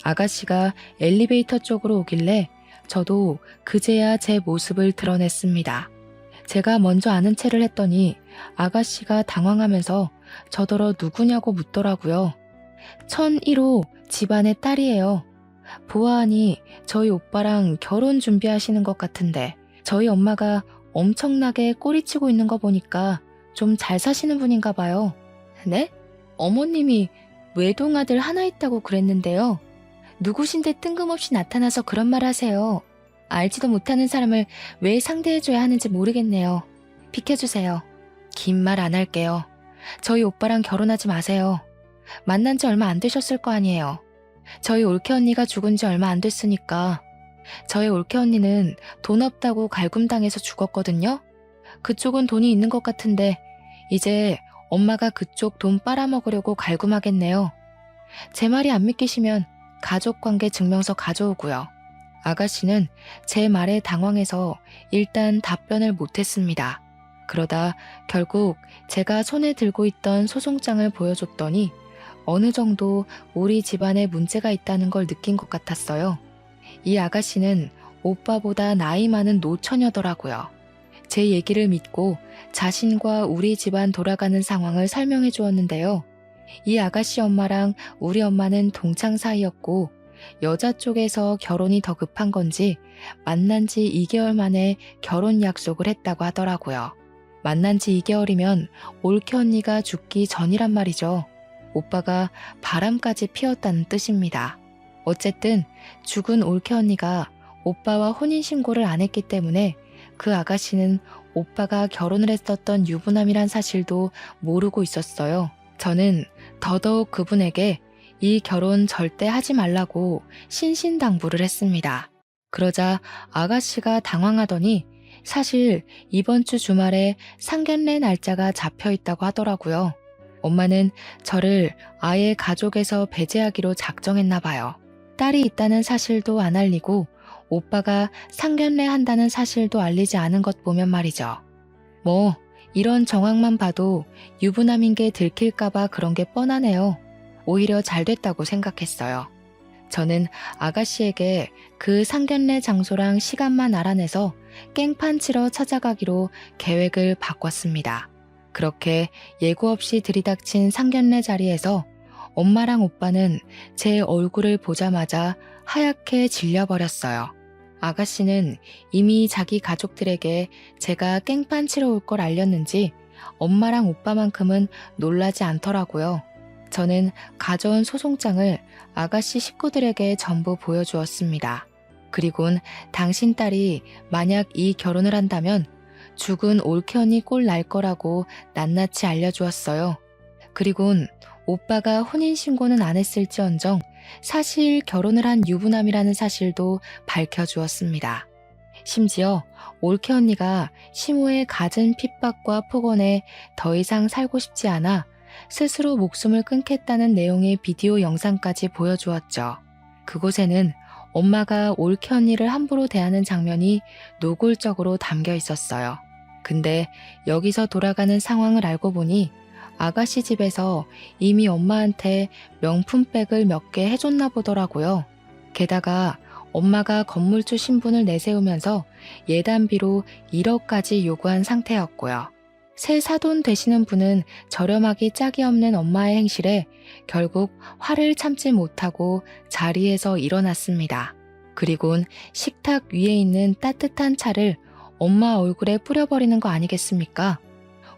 아가씨가 엘리베이터 쪽으로 오길래 저도 그제야 제 모습을 드러냈습니다. 제가 먼저 아는 체를 했더니 아가씨가 당황하면서 저더러 누구냐고 묻더라고요. 1001호 집안의 딸이에요. 보아하니 저희 오빠랑 결혼 준비하시는 것 같은데 저희 엄마가 엄청나게 꼬리치고 있는 거 보니까 좀 잘 사시는 분인가 봐요. 네? 어머님이 외동아들 하나 있다고 그랬는데요. 누구신데 뜬금없이 나타나서 그런 말 하세요. 알지도 못하는 사람을 왜 상대해줘야 하는지 모르겠네요. 비켜주세요. 긴 말 안 할게요. 저희 오빠랑 결혼하지 마세요. 만난 지 얼마 안 되셨을 거 아니에요. 저희 올케 언니가 죽은 지 얼마 안 됐으니까. 저희 올케 언니는 돈 없다고 갈굼당해서 죽었거든요. 그쪽은 돈이 있는 것 같은데 이제 엄마가 그쪽 돈 빨아먹으려고 갈굼하겠네요. 제 말이 안 믿기시면 가족관계 증명서 가져오고요. 아가씨는 제 말에 당황해서 일단 답변을 못했습니다. 그러다 결국 제가 손에 들고 있던 소송장을 보여줬더니 어느 정도 우리 집안에 문제가 있다는 걸 느낀 것 같았어요. 이 아가씨는 오빠보다 나이 많은 노처녀더라고요. 제 얘기를 믿고 자신과 우리 집안 돌아가는 상황을 설명해 주었는데요. 이 아가씨 엄마랑 우리 엄마는 동창 사이였고 여자 쪽에서 결혼이 더 급한 건지 만난 지 2개월 만에 결혼 약속을 했다고 하더라고요. 만난 지 2개월이면 올케 언니가 죽기 전이란 말이죠. 오빠가 바람까지 피웠다는 뜻입니다. 어쨌든 죽은 올케 언니가 오빠와 혼인신고를 안 했기 때문에 그 아가씨는 오빠가 결혼을 했었던 유부남이란 사실도 모르고 있었어요. 저는 더더욱 그분에게 이 결혼 절대 하지 말라고 신신당부를 했습니다. 그러자 아가씨가 당황하더니 사실 이번 주 주말에 상견례 날짜가 잡혀 있다고 하더라고요. 엄마는 저를 아예 가족에서 배제하기로 작정했나 봐요. 딸이 있다는 사실도 안 알리고 오빠가 상견례 한다는 사실도 알리지 않은 것 보면 말이죠. 뭐 이런 정황만 봐도 유부남인 게 들킬까봐 그런 게 뻔하네요. 오히려 잘 됐다고 생각했어요. 저는 아가씨에게 그 상견례 장소랑 시간만 알아내서 깽판 치러 찾아가기로 계획을 바꿨습니다. 그렇게 예고 없이 들이닥친 상견례 자리에서 엄마랑 오빠는 제 얼굴을 보자마자 하얗게 질려버렸어요. 아가씨는 이미 자기 가족들에게 제가 깽판 치러 올 걸 알렸는지 엄마랑 오빠만큼은 놀라지 않더라고요. 저는 가져온 소송장을 아가씨 식구들에게 전부 보여주었습니다. 그리곤 당신 딸이 만약 이 결혼을 한다면 죽은 올케 언니 꼴 날 거라고 낱낱이 알려주었어요. 그리곤 오빠가 혼인신고는 안 했을지언정 사실 결혼을 한 유부남이라는 사실도 밝혀주었습니다. 심지어 올케 언니가 시모의 갖은 핍박과 폭언에 더 이상 살고 싶지 않아 스스로 목숨을 끊겠다는 내용의 비디오 영상까지 보여주었죠. 그곳에는 엄마가 올케 언니를 함부로 대하는 장면이 노골적으로 담겨 있었어요. 근데 여기서 돌아가는 상황을 알고 보니 아가씨 집에서 이미 엄마한테 명품백을 몇 개 해줬나 보더라고요. 게다가 엄마가 건물주 신분을 내세우면서 예단비로 1억까지 요구한 상태였고요. 새 사돈 되시는 분은 저렴하기 짝이 없는 엄마의 행실에 결국 화를 참지 못하고 자리에서 일어났습니다. 그리곤 식탁 위에 있는 따뜻한 차를 엄마 얼굴에 뿌려버리는 거 아니겠습니까?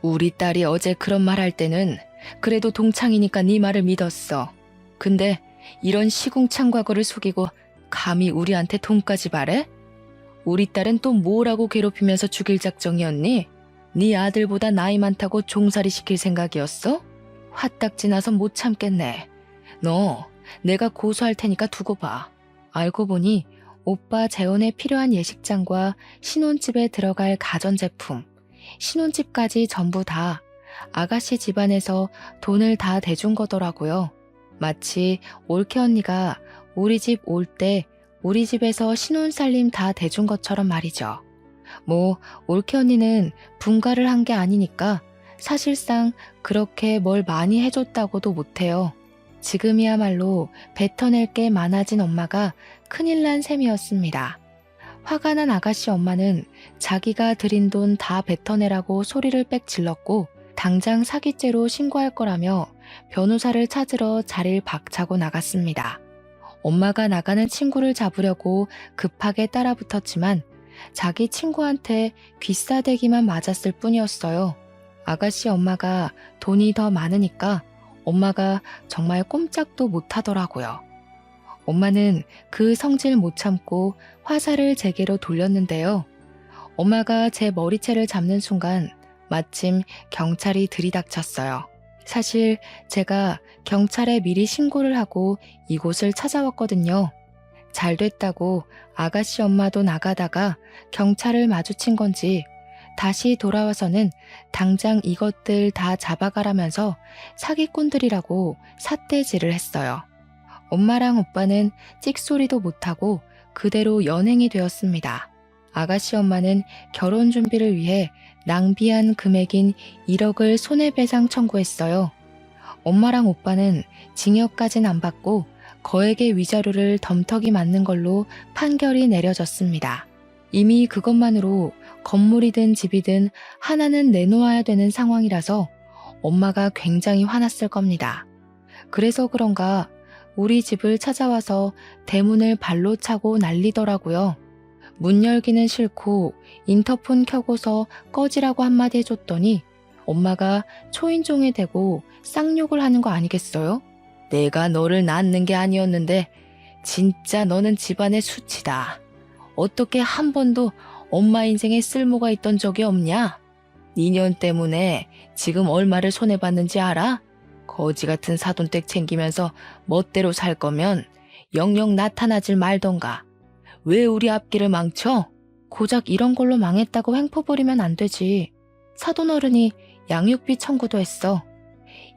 우리 딸이 어제 그런 말 할 때는 그래도 동창이니까 네 말을 믿었어. 근데 이런 시궁창 과거를 속이고 감히 우리한테 돈까지 바래? 우리 딸은 또 뭐라고 괴롭히면서 죽일 작정이었니? 네 아들보다 나이 많다고 종살이 시킬 생각이었어? 화딱지 나서 못 참겠네. 너 내가 고소할 테니까 두고 봐. 알고 보니 오빠 재혼에 필요한 예식장과 신혼집에 들어갈 가전제품, 신혼집까지 전부 다 아가씨 집안에서 돈을 다 대준 거더라고요. 마치 올케 언니가 우리 집 올 때 우리 집에서 신혼살림 다 대준 것처럼 말이죠. 뭐 올케 언니는 분가를 한 게 아니니까 사실상 그렇게 뭘 많이 해줬다고도 못해요. 지금이야말로 뱉어낼 게 많아진 엄마가 큰일 난 셈이었습니다. 화가 난 아가씨 엄마는 자기가 들인 돈 다 뱉어내라고 소리를 빽 질렀고 당장 사기죄로 신고할 거라며 변호사를 찾으러 자리를 박차고 나갔습니다. 엄마가 나가는 친구를 잡으려고 급하게 따라붙었지만 자기 친구한테 귀싸대기만 맞았을 뿐이었어요. 아가씨 엄마가 돈이 더 많으니까 엄마가 정말 꼼짝도 못하더라고요. 엄마는 그 성질 못 참고 화살을 제게로 돌렸는데요. 엄마가 제 머리채를 잡는 순간 마침 경찰이 들이닥쳤어요. 사실 제가 경찰에 미리 신고를 하고 이곳을 찾아왔거든요. 잘 됐다고 아가씨 엄마도 나가다가 경찰을 마주친 건지 다시 돌아와서는 당장 이것들 다 잡아가라면서 사기꾼들이라고 삿대질을 했어요. 엄마랑 오빠는 찍소리도 못하고 그대로 연행이 되었습니다. 아가씨 엄마는 결혼 준비를 위해 낭비한 금액인 1억을 손해배상 청구했어요. 엄마랑 오빠는 징역까진 안 받고 거액의 위자료를 덤터기 맞는 걸로 판결이 내려졌습니다. 이미 그것만으로 건물이든 집이든 하나는 내놓아야 되는 상황이라서 엄마가 굉장히 화났을 겁니다. 그래서 그런가 우리 집을 찾아와서 대문을 발로 차고 난리더라고요. 문 열기는 싫고 인터폰 켜고서 꺼지라고 한마디 해줬더니 엄마가 초인종에 대고 쌍욕을 하는 거 아니겠어요? 내가 너를 낳는 게 아니었는데 진짜 너는 집안의 수치다. 어떻게 한 번도 엄마 인생에 쓸모가 있던 적이 없냐? 니년 때문에 지금 얼마를 손해봤는지 알아? 거지 같은 사돈댁 챙기면서 멋대로 살 거면 영영 나타나질 말던가. 왜 우리 앞길을 망쳐? 고작 이런 걸로 망했다고 횡포 부리면 안 되지. 사돈어른이 양육비 청구도 했어.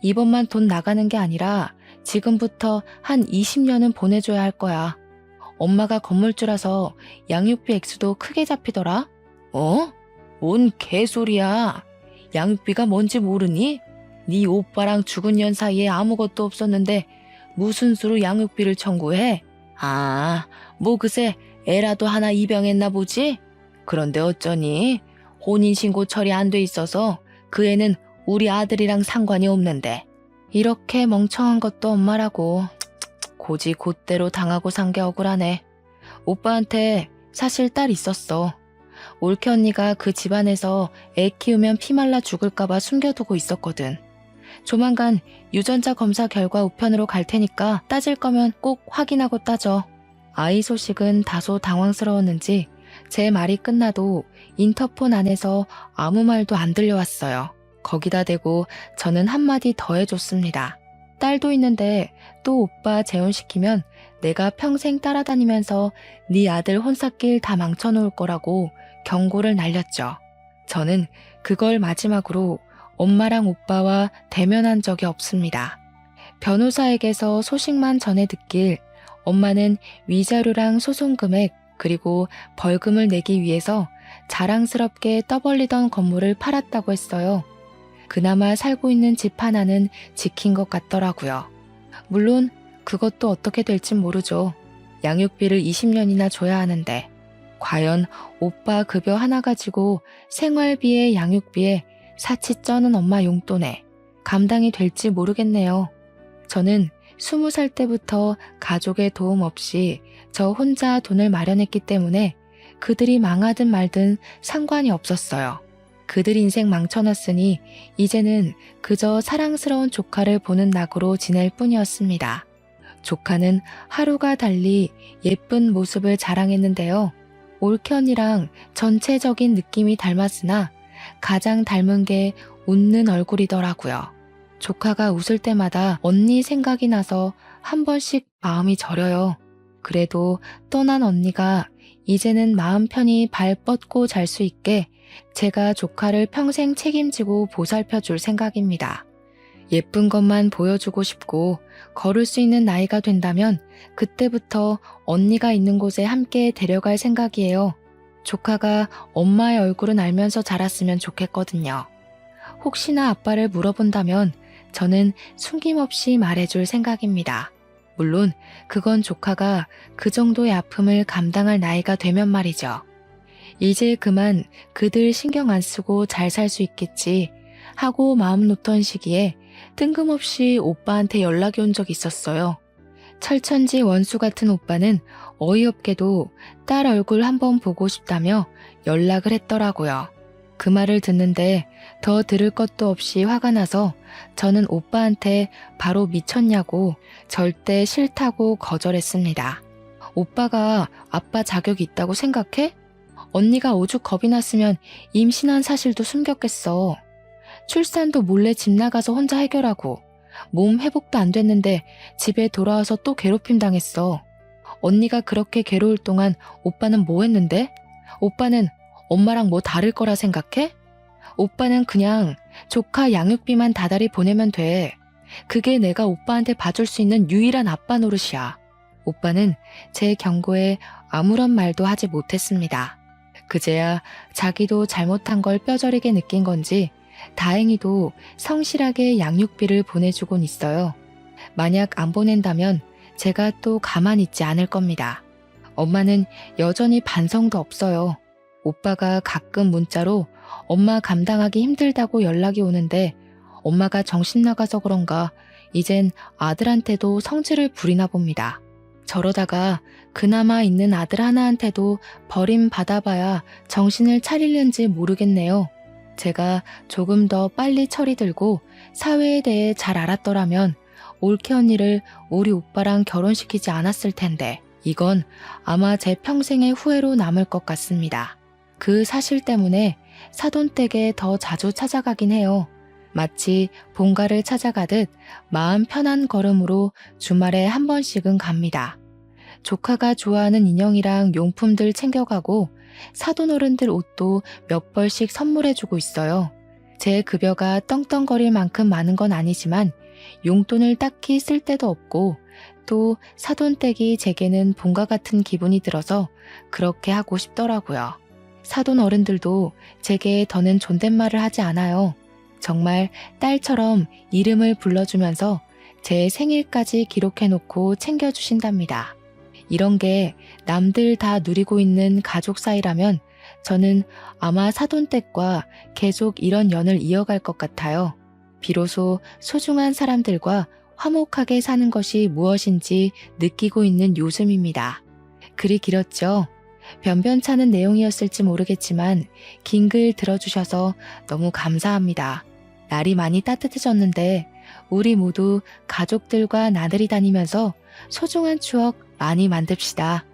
이번만 돈 나가는 게 아니라 지금부터 한 20년은 보내줘야 할 거야. 엄마가 건물주라서 양육비 액수도 크게 잡히더라. 어? 뭔 개소리야. 양육비가 뭔지 모르니? 네 오빠랑 죽은 년 사이에 아무것도 없었는데 무슨 수로 양육비를 청구해? 아, 뭐 그새 애라도 하나 입양했나 보지? 그런데 어쩌니? 혼인신고 처리 안 돼 있어서 그 애는 우리 아들이랑 상관이 없는데. 이렇게 멍청한 것도 엄마라고. 고지 곧대로 당하고 산 게 억울하네. 오빠한테 사실 딸 있었어. 올케 언니가 그 집안에서 애 키우면 피 말라 죽을까봐 숨겨두고 있었거든. 조만간 유전자 검사 결과 우편으로 갈 테니까 따질 거면 꼭 확인하고 따져. 아이 소식은 다소 당황스러웠는지 제 말이 끝나도 인터폰 안에서 아무 말도 안 들려왔어요. 거기다 대고 저는 한마디 더 해줬습니다. 딸도 있는데 또 오빠 재혼시키면 내가 평생 따라다니면서 네 아들 혼사길 다 망쳐놓을 거라고 경고를 날렸죠. 저는 그걸 마지막으로 엄마랑 오빠와 대면한 적이 없습니다. 변호사에게서 소식만 전해 듣길 엄마는 위자료랑 소송 금액 그리고 벌금을 내기 위해서 자랑스럽게 떠벌리던 건물을 팔았다고 했어요. 그나마 살고 있는 집 하나는 지킨 것 같더라고요. 물론 그것도 어떻게 될진 모르죠. 양육비를 20년이나 줘야 하는데 과연 오빠 급여 하나 가지고 생활비에 양육비에 사치 쩌는 엄마 용돈에 감당이 될지 모르겠네요. 저는 20살 때부터 가족의 도움 없이 저 혼자 돈을 마련했기 때문에 그들이 망하든 말든 상관이 없었어요. 그들 인생 망쳐놨으니 이제는 그저 사랑스러운 조카를 보는 낙으로 지낼 뿐이었습니다. 조카는 하루가 달리 예쁜 모습을 자랑했는데요. 올케 언니랑 전체적인 느낌이 닮았으나 가장 닮은 게 웃는 얼굴이더라고요. 조카가 웃을 때마다 언니 생각이 나서 한 번씩 마음이 저려요. 그래도 떠난 언니가 이제는 마음 편히 발 뻗고 잘 수 있게 제가 조카를 평생 책임지고 보살펴 줄 생각입니다. 예쁜 것만 보여주고 싶고 걸을 수 있는 나이가 된다면 그때부터 언니가 있는 곳에 함께 데려갈 생각이에요. 조카가 엄마의 얼굴은 알면서 자랐으면 좋겠거든요. 혹시나 아빠를 물어본다면 저는 숨김없이 말해줄 생각입니다. 물론 그건 조카가 그 정도의 아픔을 감당할 나이가 되면 말이죠. 이제 그만 그들 신경 안 쓰고 잘 살 수 있겠지 하고 마음 놓던 시기에 뜬금없이 오빠한테 연락이 온 적이 있었어요. 철천지 원수 같은 오빠는 어이없게도 딸 얼굴 한번 보고 싶다며 연락을 했더라고요. 그 말을 듣는데 더 들을 것도 없이 화가 나서 저는 오빠한테 바로 미쳤냐고 절대 싫다고 거절했습니다. 오빠가 아빠 자격이 있다고 생각해? 언니가 오죽 겁이 났으면 임신한 사실도 숨겼겠어. 출산도 몰래 집 나가서 혼자 해결하고 몸 회복도 안 됐는데 집에 돌아와서 또 괴롭힘 당했어. 언니가 그렇게 괴로울 동안 오빠는 뭐 했는데? 오빠는 엄마랑 뭐 다를 거라 생각해? 오빠는 그냥 조카 양육비만 다달이 보내면 돼. 그게 내가 오빠한테 봐줄 수 있는 유일한 아빠 노릇이야. 오빠는 제 경고에 아무런 말도 하지 못했습니다. 그제야 자기도 잘못한 걸 뼈저리게 느낀 건지 다행히도 성실하게 양육비를 보내주곤 있어요. 만약 안 보낸다면 제가 또 가만히 있지 않을 겁니다. 엄마는 여전히 반성도 없어요. 오빠가 가끔 문자로 엄마 감당하기 힘들다고 연락이 오는데 엄마가 정신 나가서 그런가 이젠 아들한테도 성질을 부리나 봅니다. 저러다가 그나마 있는 아들 하나한테도 버림받아봐야 정신을 차리는지 모르겠네요. 제가 조금 더 빨리 철이 들고 사회에 대해 잘 알았더라면 올케 언니를 우리 오빠랑 결혼시키지 않았을 텐데 이건 아마 제 평생의 후회로 남을 것 같습니다. 그 사실 때문에 사돈댁에 더 자주 찾아가긴 해요. 마치 본가를 찾아가듯 마음 편한 걸음으로 주말에 한 번씩은 갑니다. 조카가 좋아하는 인형이랑 용품들 챙겨가고 사돈 어른들 옷도 몇 벌씩 선물해주고 있어요. 제 급여가 떵떵거릴 만큼 많은 건 아니지만 용돈을 딱히 쓸 데도 없고 또 사돈댁이 제게는 본가 같은 기분이 들어서 그렇게 하고 싶더라고요. 사돈 어른들도 제게 더는 존댓말을 하지 않아요. 정말 딸처럼 이름을 불러주면서 제 생일까지 기록해놓고 챙겨주신답니다. 이런 게 남들 다 누리고 있는 가족 사이라면 저는 아마 사돈댁과 계속 이런 연을 이어갈 것 같아요. 비로소 소중한 사람들과 화목하게 사는 것이 무엇인지 느끼고 있는 요즘입니다. 글이 길었죠. 변변찮은 내용이었을지 모르겠지만 긴 글 들어주셔서 너무 감사합니다. 날이 많이 따뜻해졌는데 우리 모두 가족들과 나들이 다니면서 소중한 추억 많이 만듭시다.